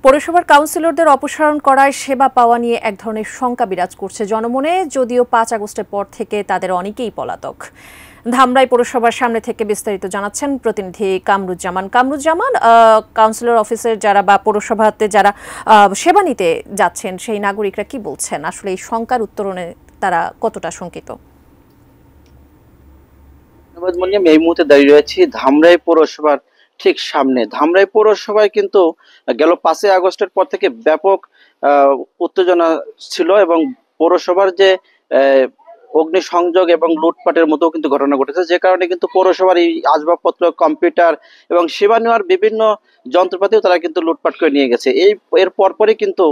পৌরসভার কাউন্সিলরদের অপসারণ করায় সেবা পাওয়া নিয়ে এক ধরনের শঙ্কা বিরাজ করছে জনমনে। যদিও ৫ আগস্টের পর থেকে তাদের অনেকেই পলাতক। ধামরাই পৌরসভার সামনে থেকে বিস্তারিত জানাচ্ছেন প্রতিনিধি কামরুজ্জামান। কাউন্সিলর অফিসের যারা বা পৌরসভাতে যারা সেবা নিতে যাচ্ছেন সেই নাগরিকরা কি বলছেন, আসলে এই শঙ্কার উত্তরণে তারা কতটা শঙ্কিত? এই মুহূর্তে দাঁড়িয়ে রয়েছি ধামরাই পৌরসভার ঠিক সামনে। ধামরাই পৌরসভায় কিন্তু গেল ৫ই আগস্টের পর থেকে ব্যাপক উত্তেজনা ছিল এবং পৌরসভার যে অগ্নিসংযোগ এবং লুটপাটের মতো কিন্তু ঘটনা ঘটেছে, যে কারণে কিন্তু পৌরসভার এই আসবাবপত্র, কম্পিউটার এবং সেবা নেওয়ার বিভিন্ন যন্ত্রপাতিও তারা কিন্তু লুটপাট করে নিয়ে গেছে। এর পরপরই কিন্তু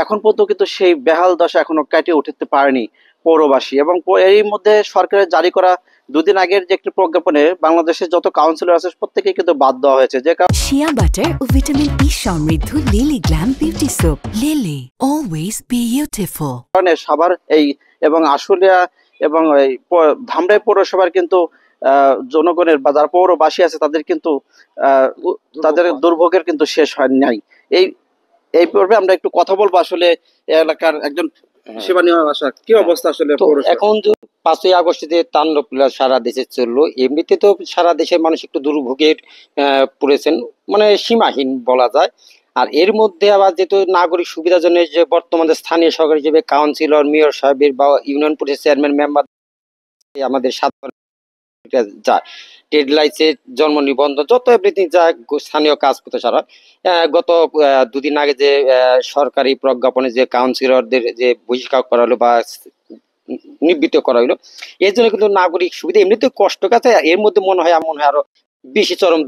এখন পর্যন্ত কিন্তু সেই বেহাল দশা এখনো কাটিয়ে উঠতে পারেনি পৌরবাসী। এবং এর মধ্যে সরকারের জারি করা দুদিন আগের যে একটি প্রজ্ঞাপনে বাংলাদেশের যত কাউন্সিলর আছে প্রত্যেকেই কিন্তু বাদ দেওয়া হয়েছে, যে শিয়া বাটার ও ভিটামিন ই সমৃদ্ধ lily glam beauty soap. Lily always beautiful. কারণে সাভার এই এবং আশুলিয়া এবং এই ধামরাই পৌরসভার কিন্তু জনগণের বা যারা পৌরবাসী আছে তাদের কিন্তু তাদের দুর্ভোগের কিন্তু শেষ হয় নাই। এই পর্বে আমরা একটু কথা বলবো আসলে এলাকার একজন সেবা নেওয়া আসা কি অবস্থা আসলে এখন। ৫ই আগস্টে তাণ্ডব সারা দেশে চললো, এমনিতে তো সারা দেশের মানুষ একটু দুর্ভোগের পড়েছেন, মানে সীমাহীন বলা যায়। আর এর মধ্যে আবার যেহেতু নাগরিক সুবিধার জন্য যে বর্তমানে স্থানীয় সরকার হিসেবে কাউন্সিলর, মেয়র সাহেবের বা ইউনিয়ন পরিষদ চেয়ারম্যান মেম্বার আমাদের সাধারণ যায়, ট্রেড লাইসেন্স, জন্ম নিবন্ধন, যত এভরিথিং যা স্থানীয় কাজপত্র সারা। গত দুদিন আগে যে সরকারি প্রজ্ঞাপনে যে কাউন্সিলরদের যে বহিষ্কার করা হলো বা নিবৃত্ত করা হলো, এর জন্য কিন্তু নাগরিক সুবিধা এমনিতে কষ্ট কাছে, এর মধ্যে মনে হয় আরো বেশি চরম